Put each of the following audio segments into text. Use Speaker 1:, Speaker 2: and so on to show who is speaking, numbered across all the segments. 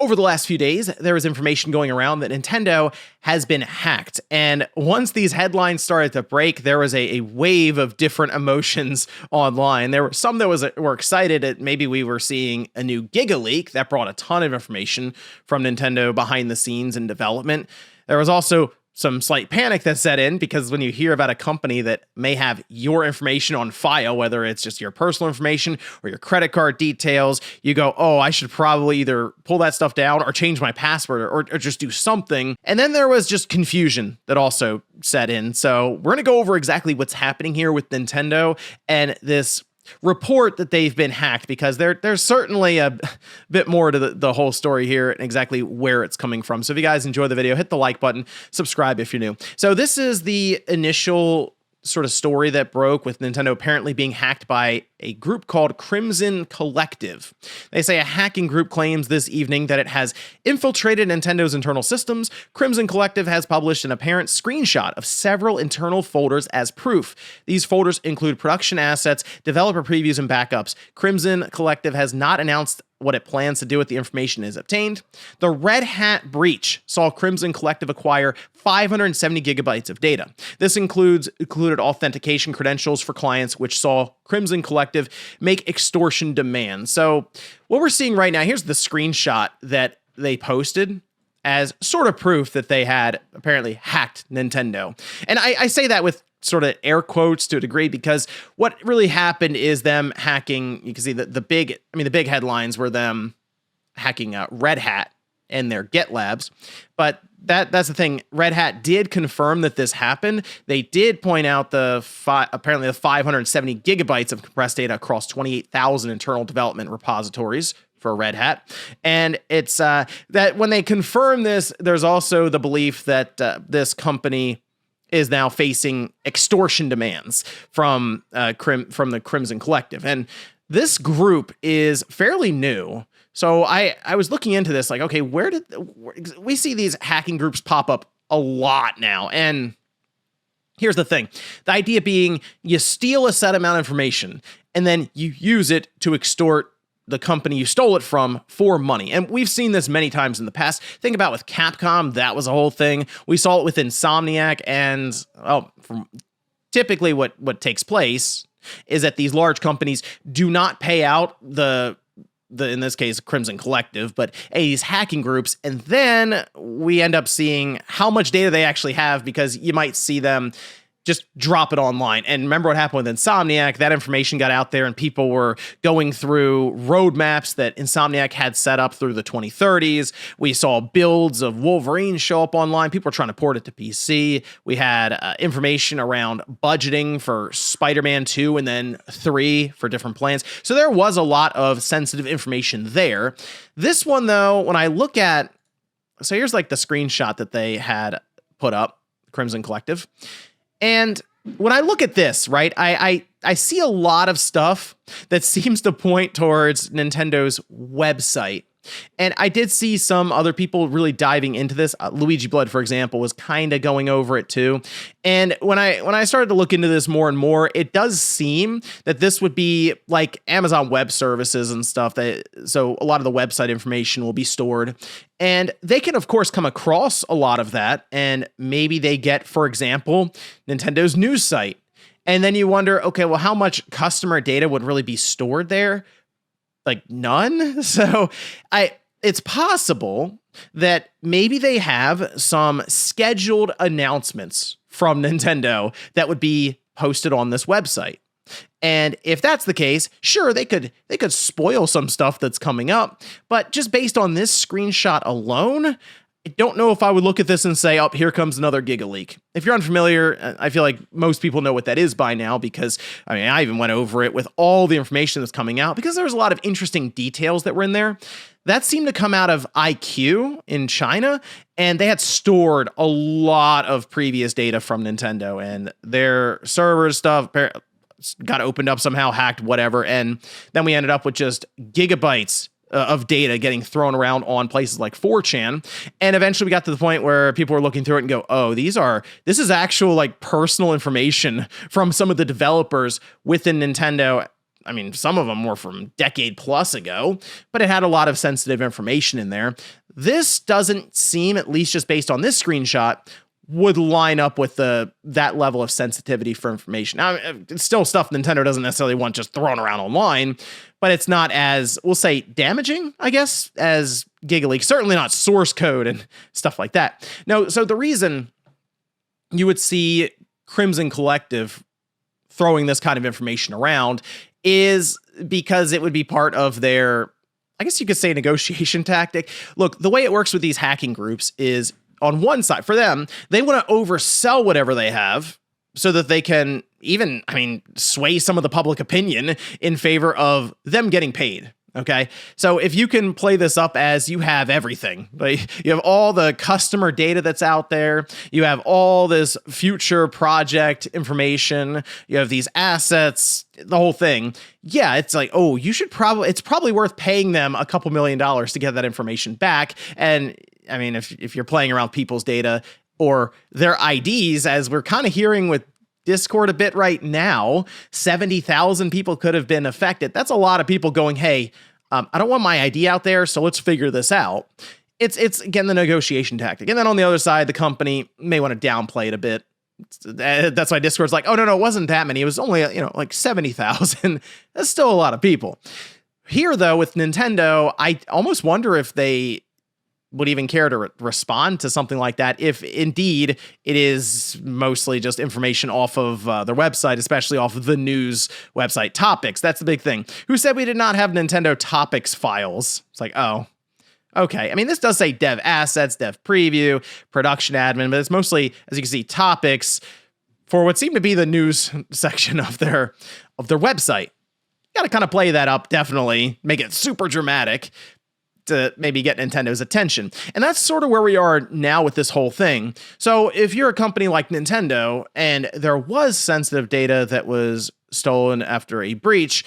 Speaker 1: Over the last few days, there was information going around that Nintendo has been hacked. And once these headlines started to break, there was a wave of different emotions online. There were some that were excited that maybe we were seeing a new Giga Leak that brought a ton of information from Nintendo behind the scenes in development. There was also some slight panic that set in because when you hear about a company that may have your information on file, whether it's just your personal information or your credit card details, you go, oh, I should probably either pull that stuff down or change my password or just do something. And then there was just confusion that also set in. So we're going to go over exactly what's happening here with Nintendo and this report that they've been hacked, because there's certainly a bit more to the whole story here and exactly where it's coming from. So if you guys enjoy the video, hit the like button, subscribe if you're new. So this is the initial sort of story that broke with Nintendo apparently being hacked by a group called Crimson Collective. They say a hacking group claims this evening that it has infiltrated Nintendo's internal systems. Crimson Collective has published an apparent screenshot of several internal folders as proof. These folders include production assets, developer previews, and backups. Crimson Collective has not announced what it plans to do with the information is obtained. The Red Hat breach saw Crimson Collective acquire 570 gigabytes of data. This included authentication credentials for clients, which saw Crimson Collective make extortion demands. So what we're seeing right now, here's the screenshot that they posted as sort of proof that they had apparently hacked Nintendo. And I say that with sort of air quotes to a degree, because what really happened is them hacking. You can see the big headlines were them hacking Red Hat and their GitLabs. But that's the thing. Red Hat did confirm that this happened. They did point out apparently the 570 gigabytes of compressed data across 28,000 internal development repositories for Red Hat. And it's that when they confirm this, there's also the belief that this company is now facing extortion demands from the Crimson Collective. And this group is fairly new. So I was looking into this, like, okay, where we see these hacking groups pop up a lot now? And here's the thing. The idea being you steal a set amount of information and then you use it to extort the company you stole it from for money. And we've seen this many times in the past. Think about with Capcom, that was a whole thing. We saw it with Insomniac, and typically what takes place is that these large companies do not pay out the in this case, Crimson Collective, but these hacking groups, and then we end up seeing how much data they actually have, because you might see them just drop it online. And remember what happened with Insomniac? That information got out there and people were going through roadmaps that Insomniac had set up through the 2030s. We saw builds of Wolverine show up online. People were trying to port it to PC. We had information around budgeting for Spider-Man 2 and then 3 for different plans. So there was a lot of sensitive information there. This one, though, when I look at, so here's like the screenshot that they had put up, Crimson Collective. And when I look at this, right, I see a lot of stuff that seems to point towards Nintendo's website. And I did see some other people really diving into this. Luigi Blood, for example, was kind of going over it too. And when I started to look into this more and more, it does seem that this would be like Amazon Web Services and stuff. So a lot of the website information will be stored. And they can, of course, come across a lot of that. And maybe they get, for example, Nintendo's news site. And then you wonder, okay, well, how much customer data would really be stored there? Like none. So it's possible that maybe they have some scheduled announcements from Nintendo that would be posted on this website. And if that's the case, sure, they could spoil some stuff that's coming up, but just based on this screenshot alone, I don't know if I would look at this and say, oh, here comes another Giga Leak. If you're unfamiliar, I feel like most people know what that is by now, because I even went over it with all the information that's coming out, because there was a lot of interesting details that were in there. That seemed to come out of iQIYI in China, and they had stored a lot of previous data from Nintendo, and their servers stuff got opened up somehow, hacked, whatever, and then we ended up with just gigabytes of data getting thrown around on places like 4chan. And eventually we got to the point where people were looking through it and go, oh, this is actual like personal information from some of the developers within Nintendo. I mean, some of them were from decade plus ago, but it had a lot of sensitive information in there. This doesn't seem, at least just based on this screenshot, would line up with that level of sensitivity for information. Now, it's still stuff Nintendo doesn't necessarily want just thrown around online, but it's not as, we'll say, damaging, I guess, as GigaLeaks. Certainly not source code and stuff like that. No, so the reason you would see Crimson Collective throwing this kind of information around is because it would be part of their, I guess you could say, negotiation tactic. Look, the way it works with these hacking groups is, on one side, for them, they want to oversell whatever they have so that they can even, sway some of the public opinion in favor of them getting paid. Okay. So if you can play this up as you have everything, like you have all the customer data that's out there, you have all this future project information, you have these assets, the whole thing. Yeah. It's like, oh, it's probably worth paying them a couple $1 million to get that information back. And if you're playing around people's data or their IDs, as we're kind of hearing with Discord a bit right now, 70,000 people could have been affected. That's a lot of people going, hey, I don't want my ID out there, so let's figure this out. It's again, the negotiation tactic. And then on the other side, the company may want to downplay it a bit. That's why Discord's like, oh, no, it wasn't that many. It was only, like 70,000. That's still a lot of people. Here, though, with Nintendo, I almost wonder if they would even care to respond to something like that if indeed it is mostly just information off of their website, especially off of the news website Topics. That's the big thing. Who said we did not have Nintendo Topics files? It's like, oh, okay. This does say dev assets, dev preview, production admin, but it's mostly, as you can see, Topics for what seemed to be the news section of their website. You got to kind of play that up, definitely make it super dramatic to maybe get Nintendo's attention. And that's sort of where we are now with this whole thing. So if you're a company like Nintendo and there was sensitive data that was stolen after a breach,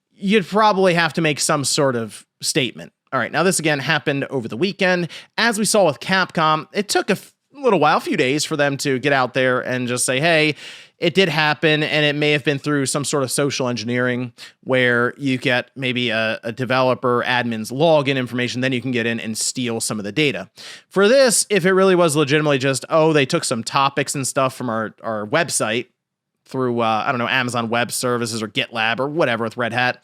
Speaker 1: you'd probably have to make some sort of statement. All right, now this again happened over the weekend. As we saw with Capcom, it took a little while, a few days for them to get out there and just say, hey, it did happen, and it may have been through some sort of social engineering where you get maybe a developer admin's login information, then you can get in and steal some of the data. For this, if it really was legitimately just, oh, they took some topics and stuff from our website through, Amazon Web Services or GitLab or whatever with Red Hat,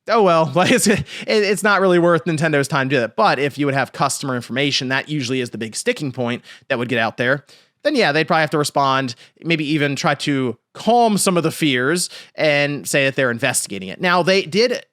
Speaker 1: oh, well, it's not really worth Nintendo's time to do that. But if you would have customer information, that usually is the big sticking point that would get out there. Then yeah, they'd probably have to respond, maybe even try to calm some of the fears and say that they're investigating it. Now, they did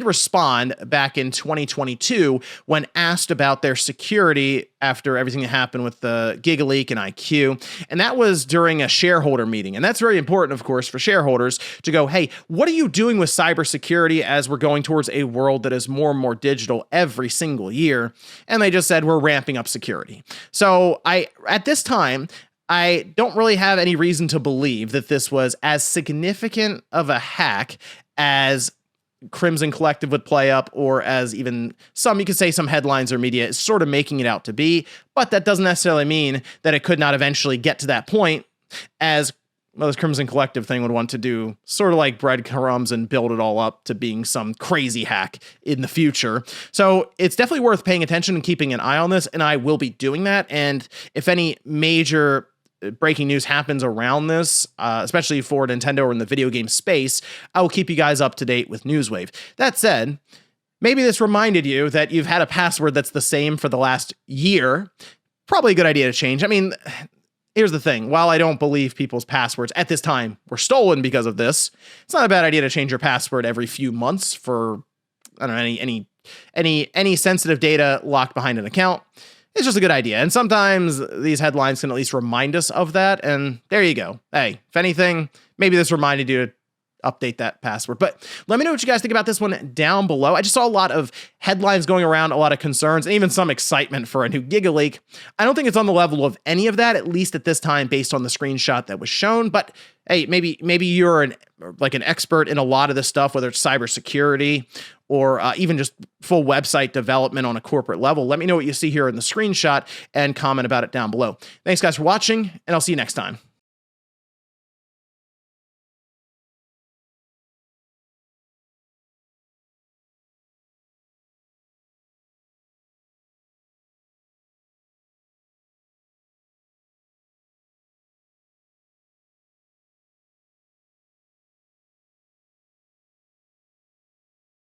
Speaker 1: respond back in 2022 when asked about their security after everything that happened with the GigaLeak and IQ. And that was during a shareholder meeting. And that's very important, of course, for shareholders to go, hey, what are you doing with cybersecurity as we're going towards a world that is more and more digital every single year? And they just said, we're ramping up security. So at this time, I don't really have any reason to believe that this was as significant of a hack as Crimson Collective would play up, or as even you could say some headlines or media is sort of making it out to be. But that doesn't necessarily mean that it could not eventually get to that point, as this Crimson Collective thing would want to do, sort of like breadcrumbs and build it all up to being some crazy hack in the future. So it's definitely worth paying attention and keeping an eye on this, and I will be doing that. And if any major breaking news happens around this, especially for Nintendo or in the video game space, I will keep you guys up to date with Newswave. That said, maybe this reminded you that you've had a password that's the same for the last year. Probably a good idea to change. Here's the thing. While I don't believe people's passwords at this time were stolen because of this, it's not a bad idea to change your password every few months for, I don't know, any sensitive data locked behind an account. It's just a good idea. And sometimes these headlines can at least remind us of that. And there you go. Hey, if anything, maybe this reminded you to update that password. But let me know what you guys think about this one down below. I just saw a lot of headlines going around, a lot of concerns, and even some excitement for a new GigaLeak. I don't think it's on the level of any of that, at least at this time, based on the screenshot that was shown. But hey, maybe you're an expert in a lot of this stuff, whether it's cybersecurity or even just full website development on a corporate level. Let me know what you see here in the screenshot and comment about it down below. Thanks, guys, for watching, and I'll see you next time.